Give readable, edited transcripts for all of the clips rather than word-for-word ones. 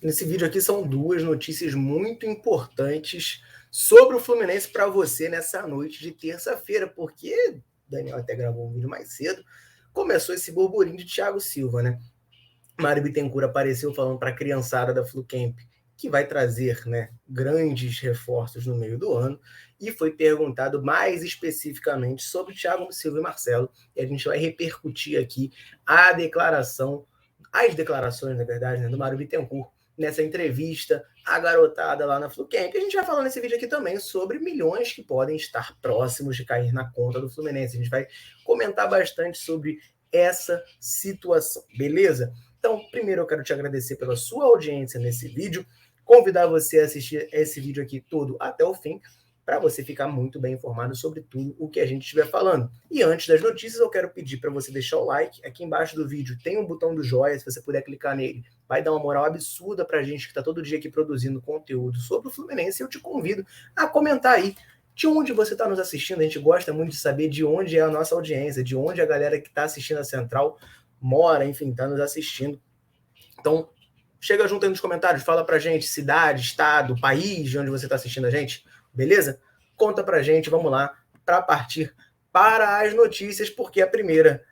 Nesse vídeo aqui são duas notícias muito importantes sobre o Fluminense para você nessa noite de terça-feira, porque o Daniel até gravou um vídeo mais cedo, começou esse burburinho de Thiago Silva, né? Mário Bittencourt apareceu falando para a criançada da Flucamp que vai trazer, né, grandes reforços no meio do ano, e foi perguntado mais especificamente sobre Thiago Silva e Marcelo, e a gente vai repercutir aqui as declarações, na verdade, né, do Mário Bittencourt nessa entrevista à garotada lá na Flucamp. A gente vai falar nesse vídeo aqui também sobre milhões que podem estar próximos de cair na conta do Fluminense. A gente vai comentar bastante sobre essa situação, beleza? Então, primeiro eu quero te agradecer pela sua audiência nesse vídeo, convidar você a assistir esse vídeo aqui todo até o fim, para você ficar muito bem informado sobre tudo o que a gente estiver falando. E antes das notícias, eu quero pedir para você deixar o like. Aqui embaixo do vídeo tem um botão do joia, se você puder clicar nele, vai dar uma moral absurda para a gente que está todo dia aqui produzindo conteúdo sobre o Fluminense. Eu te convido a comentar aí de onde você está nos assistindo. A gente gosta muito de saber de onde é a nossa audiência, de onde a galera que está assistindo a Central mora, enfim, está nos assistindo. Então, chega junto aí nos comentários, fala pra gente cidade, estado, país de onde você está assistindo a gente, beleza? Conta pra gente, vamos lá, para partir para as notícias, porque a primeira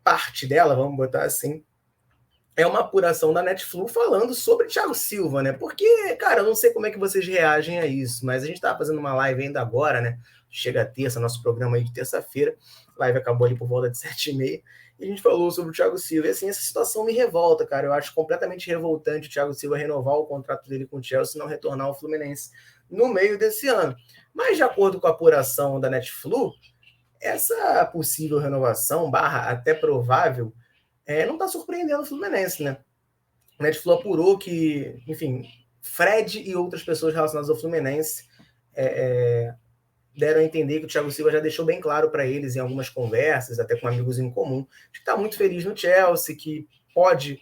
parte dela, vamos botar assim, é uma apuração da Netflix falando sobre Thiago Silva, né? Porque, cara, eu não sei como é que vocês reagem a isso, mas a gente tá fazendo uma live ainda agora, né? Chega a terça, nosso programa aí de terça-feira, a live acabou ali por volta de 7h30, e a gente falou sobre o Thiago Silva. E assim, essa situação me revolta, cara. Eu acho completamente revoltante o Thiago Silva renovar o contrato dele com o Chelsea e não retornar ao Fluminense no meio desse ano. Mas, de acordo com a apuração da Netflix, essa possível renovação, barra até provável, não está surpreendendo o Fluminense, né? A Netflix apurou que, enfim, Fred e outras pessoas relacionadas ao Fluminense deram a entender que o Thiago Silva já deixou bem claro para eles em algumas conversas, até com amigos em comum, que está muito feliz no Chelsea, que pode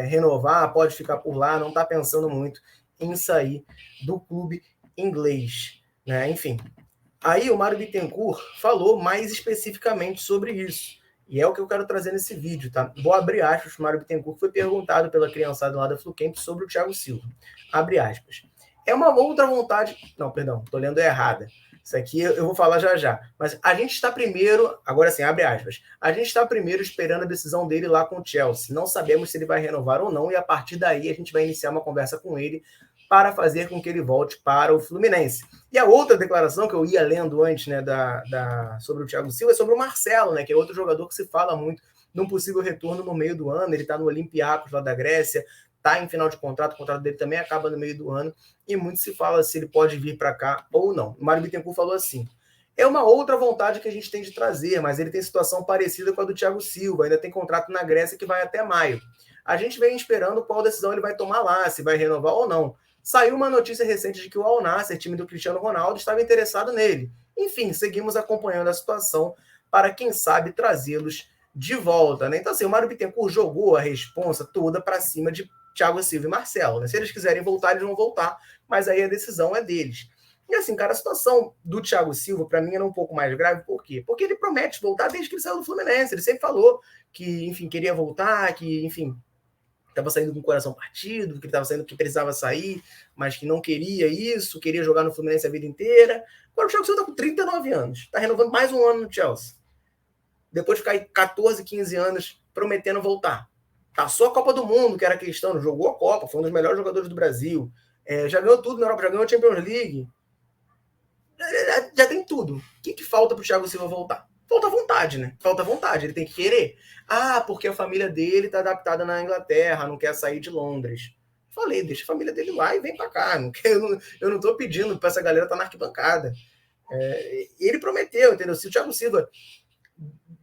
renovar, pode ficar por lá, não está pensando muito em sair do clube inglês, né? Enfim, aí o Mário Bittencourt falou mais especificamente sobre isso. E é o que eu quero trazer nesse vídeo, tá? Vou abrir aspas, o Mário Bittencourt foi perguntado pela criançada lá da Flucamp sobre o Thiago Silva. Abre aspas. É uma outra vontade... Não, perdão, tô lendo errada. Isso aqui eu vou falar já já. Mas a gente está primeiro... Agora sim, abre aspas. A gente está primeiro esperando a decisão dele lá com o Chelsea. Não sabemos se ele vai renovar ou não, e a partir daí a gente vai iniciar uma conversa com ele para fazer com que ele volte para o Fluminense. E a outra declaração que eu ia lendo antes, né, sobre o Thiago Silva, é sobre o Marcelo, né, que é outro jogador que se fala muito num possível retorno no meio do ano. Ele está no Olympiacos lá da Grécia, está em final de contrato, o contrato dele também acaba no meio do ano, e muito se fala se ele pode vir para cá ou não. O Mário Bittencourt falou assim: é uma outra vontade que a gente tem de trazer, mas ele tem situação parecida com a do Thiago Silva, ainda tem contrato na Grécia que vai até maio. A gente vem esperando qual decisão ele vai tomar lá, se vai renovar ou não. Saiu uma notícia recente de que o Al Nassr, time do Cristiano Ronaldo, estava interessado nele. Enfim, seguimos acompanhando a situação para, quem sabe, trazê-los de volta, né? Então, assim, o Mário Bittencourt jogou a responsa toda para cima de Thiago Silva e Marcelo, né? Se eles quiserem voltar, eles vão voltar, mas aí a decisão é deles. E assim, cara, a situação do Thiago Silva, para mim, era um pouco mais grave. Por quê? Porque ele promete voltar desde que ele saiu do Fluminense. Ele sempre falou que, enfim, queria voltar, que, enfim, estava saindo com o coração partido, que ele estava saindo que precisava sair, mas que não queria isso, queria jogar no Fluminense a vida inteira. Agora o Thiago Silva está com 39 anos, está renovando mais um ano no Chelsea. Depois de ficar aí 14, 15 anos prometendo voltar. Passou a Copa do Mundo, que era a questão, jogou a Copa, foi um dos melhores jogadores do Brasil. Já ganhou tudo na Europa, já ganhou a Champions League. Já tem tudo. O que falta para o Thiago Silva voltar? Falta vontade, né? Falta vontade, ele tem que querer. Ah, porque a família dele está adaptada na Inglaterra, não quer sair de Londres. Falei, deixa a família dele lá e vem para cá. Eu não estou pedindo para essa galera estar na arquibancada. Ele prometeu, entendeu? Se o Thiago Silva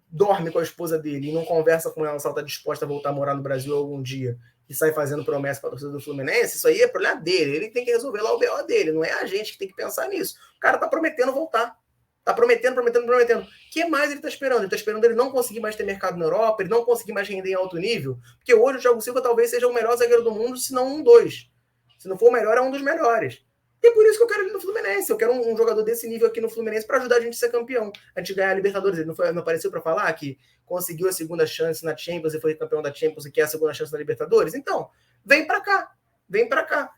dorme com a esposa dele e não conversa com ela se ela está disposta a voltar a morar no Brasil algum dia e sai fazendo promessa para a torcida do Fluminense, isso aí é problema dele. Ele tem que resolver lá o BO dele, não é a gente que tem que pensar nisso. O cara tá prometendo voltar. Tá prometendo. O que mais ele tá esperando? Ele tá esperando ele não conseguir mais ter mercado na Europa, ele não conseguir mais render em alto nível, porque hoje o Thiago Silva talvez seja o melhor zagueiro do mundo, se não um dos. Se não for o melhor, é um dos melhores. E é por isso que eu quero ele no Fluminense. Eu quero um jogador desse nível aqui no Fluminense para ajudar a gente a ser campeão, a gente ganhar a Libertadores. Ele não apareceu para falar que conseguiu a segunda chance na Champions e foi campeão da Champions e quer a segunda chance na Libertadores? Então, vem para cá. vem para cá.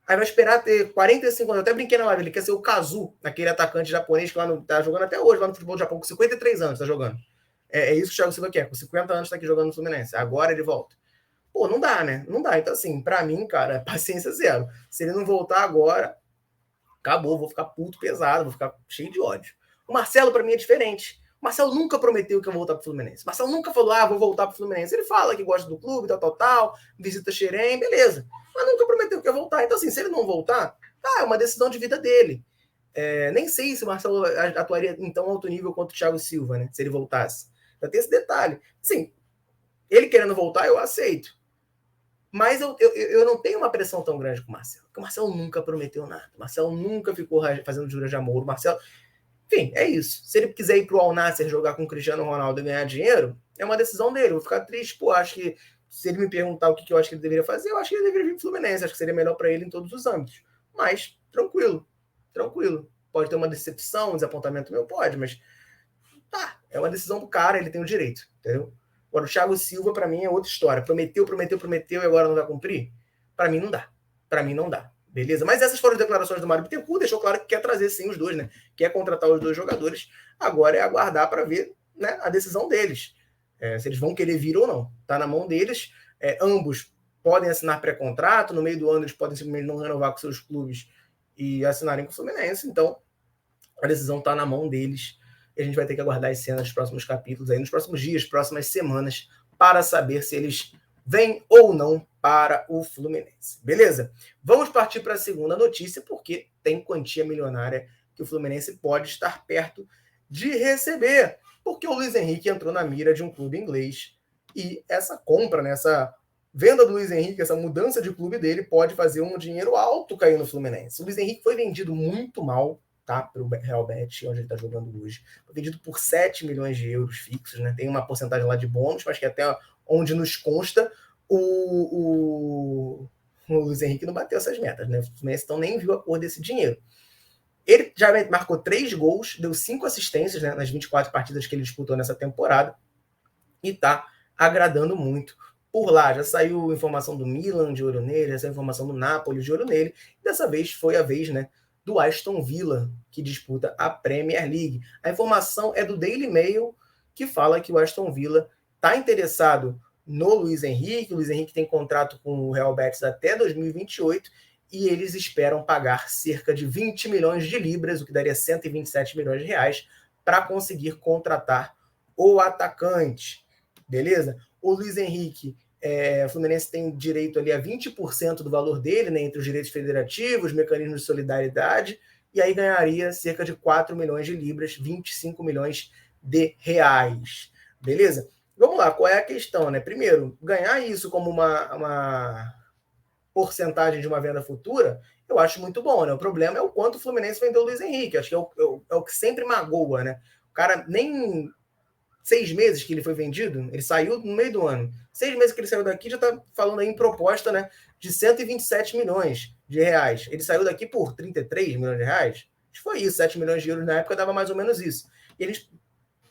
Aí vai esperar ter 45 anos. Eu até brinquei na live, ele quer ser o Kazu, aquele atacante japonês que tá jogando até hoje lá no futebol do Japão, com 53 anos tá jogando. É isso que o Thiago Silva quer, com 50 anos tá aqui jogando no Fluminense. Agora ele volta. Pô, não dá, né? Não dá. Então, assim, pra mim, cara, paciência zero. Se ele não voltar agora, acabou, vou ficar puto pesado, vou ficar cheio de ódio. O Marcelo, pra mim, é diferente. O Marcelo nunca prometeu que eu vou voltar pro Fluminense. O Marcelo nunca falou, vou voltar pro Fluminense. Ele fala que gosta do clube, tal, visita Xerém, beleza. Mas nunca prometeu que ia voltar. Então, assim, se ele não voltar, é uma decisão de vida dele. Nem sei se o Marcelo atuaria em tão alto nível quanto o Thiago Silva, né? Se ele voltasse. Já tem esse detalhe. Sim, ele querendo voltar, eu aceito. Mas eu não tenho uma pressão tão grande com o Marcelo, porque o Marcelo nunca prometeu nada. O Marcelo nunca ficou fazendo juras de amor. O Marcelo... Enfim, é isso. Se ele quiser ir pro Al Nassr jogar com o Cristiano Ronaldo e ganhar dinheiro, é uma decisão dele. Eu vou ficar triste, acho que se ele me perguntar o que eu acho que ele deveria fazer, eu acho que ele deveria vir pro Fluminense. Acho que seria melhor para ele em todos os âmbitos. Mas, tranquilo. Pode ter uma decepção, um desapontamento meu? Pode, mas é uma decisão do cara, ele tem o direito, entendeu? Agora, o Thiago Silva, para mim, é outra história. Prometeu e agora não vai cumprir? Para mim, não dá. Beleza? Mas essas foram as declarações do Mário Bittencourt, deixou claro que quer trazer sim os dois, né? Quer contratar os dois jogadores. Agora é aguardar para ver, né, a decisão deles. Se eles vão querer vir ou não. Tá na mão deles. Ambos podem assinar pré-contrato. No meio do ano, eles podem simplesmente não renovar com seus clubes e assinarem com o Fluminense. Então, a decisão está na mão deles. E a gente vai ter que aguardar as cenas dos próximos capítulos, aí, nos próximos dias, próximas semanas, para saber se eles vêm ou não para o Fluminense. Beleza? Vamos partir para a segunda notícia, porque tem quantia milionária que o Fluminense pode estar perto de receber. Porque o Luiz Henrique entrou na mira de um clube inglês e essa compra, né, essa venda do Luiz Henrique, essa mudança de clube dele, pode fazer um dinheiro alto cair no Fluminense. O Luiz Henrique foi vendido muito mal, tá, para o Real Betis, onde ele está jogando hoje. Foi vendido por 7 milhões de euros fixos, né? Tem uma porcentagem lá de bônus, mas que até onde nos consta, o Luiz Henrique não bateu essas metas, né? O Fluminense então nem viu a cor desse dinheiro. Ele já marcou 3 gols, deu 5 assistências, né, nas 24 partidas que ele disputou nessa temporada e está agradando muito por lá. Já saiu informação do Milan de olho nele, já saiu informação do Napoli de olho nele. Dessa vez foi a vez, né, do Aston Villa, que disputa a Premier League. A informação é do Daily Mail, que fala que o Aston Villa está interessado no Luiz Henrique. O Luiz Henrique tem contrato com o Real Betis até 2028 e eles esperam pagar cerca de 20 milhões de libras, o que daria 127 milhões de reais, para conseguir contratar o atacante. Beleza? O Luiz Henrique, o Fluminense tem direito ali a 20% do valor dele, né, entre os direitos federativos, mecanismos de solidariedade, e aí ganharia cerca de 4 milhões de libras, 25 milhões de reais. Beleza? Vamos lá, qual é a questão, né? Primeiro, ganhar isso como uma porcentagem de uma venda futura, eu acho muito bom, né? O problema é o quanto o Fluminense vendeu o Luiz Henrique. Acho que é o que sempre magoa, né? O cara nem 6 meses que ele foi vendido, ele saiu no meio do ano. 6 meses que ele saiu daqui, já está falando aí em proposta, né, de 127 milhões de reais. Ele saiu daqui por 33 milhões de reais. Acho que foi isso, 7 milhões de euros na época dava mais ou menos isso. E eles,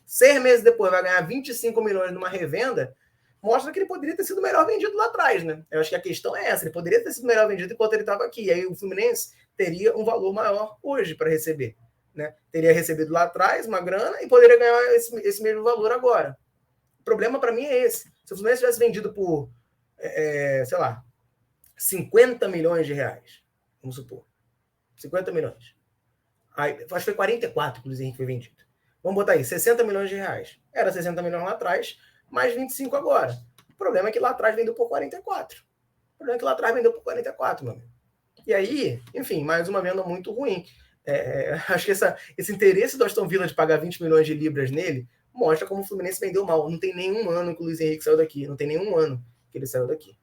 6 meses depois, vai ganhar 25 milhões numa revenda, mostra que ele poderia ter sido melhor vendido lá atrás, né? Eu acho que a questão é essa, ele poderia ter sido melhor vendido enquanto ele estava aqui. E aí o Fluminense teria um valor maior hoje para receber. Né? Teria recebido lá atrás uma grana e poderia ganhar esse mesmo valor agora. O problema para mim é esse. Se o Fluminense tivesse vendido por, sei lá, 50 milhões de reais, vamos supor, 50 milhões. Aí, acho que foi 44 que o Luiz Henrique foi vendido. Vamos botar aí, 60 milhões de reais. Era 60 milhões lá atrás, mais 25 agora. O problema é que lá atrás vendeu por 44. meu amigo. E aí, enfim, mais uma venda muito ruim. Acho que esse interesse do Aston Villa de pagar 20 milhões de libras nele mostra como o Fluminense vendeu mal. Não tem nenhum ano que o Luiz Henrique saiu daqui. Não tem nenhum ano que ele saiu daqui.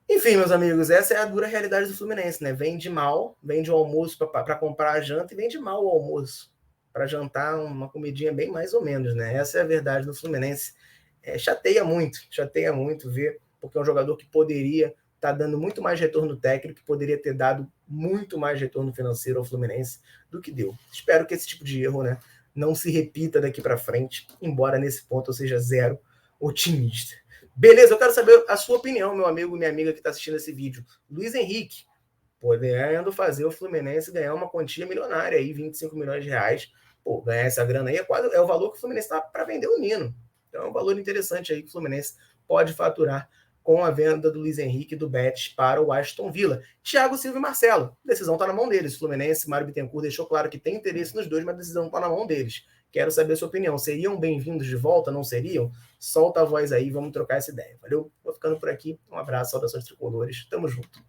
Enfim, meus amigos, essa é a dura realidade do Fluminense, né? Vende mal, vende o almoço para comprar a janta e vende mal o almoço para jantar uma comidinha bem mais ou menos, né? Essa é a verdade do Fluminense. Chateia muito ver, porque é um jogador que poderia está dando muito mais retorno técnico, que poderia ter dado muito mais retorno financeiro ao Fluminense do que deu. Espero que esse tipo de erro, né, não se repita daqui para frente, embora nesse ponto eu seja zero otimista. Beleza, eu quero saber a sua opinião, meu amigo e minha amiga que está assistindo esse vídeo. Luiz Henrique, podendo fazer o Fluminense ganhar uma quantia milionária aí, 25 milhões de reais. Pô, ganhar essa grana aí é o valor que o Fluminense está para vender o Nino. Então é um valor interessante aí que o Fluminense pode faturar com a venda do Luiz Henrique do Betis para o Aston Villa. Thiago Silva e Marcelo, a decisão está na mão deles. O Fluminense, Mário Bittencourt deixou claro que tem interesse nos dois, mas a decisão está na mão deles. Quero saber a sua opinião. Seriam bem-vindos de volta? Não seriam? Solta a voz aí, vamos trocar essa ideia. Valeu? Vou ficando por aqui. Um abraço, saudações tricolores. Tamo junto.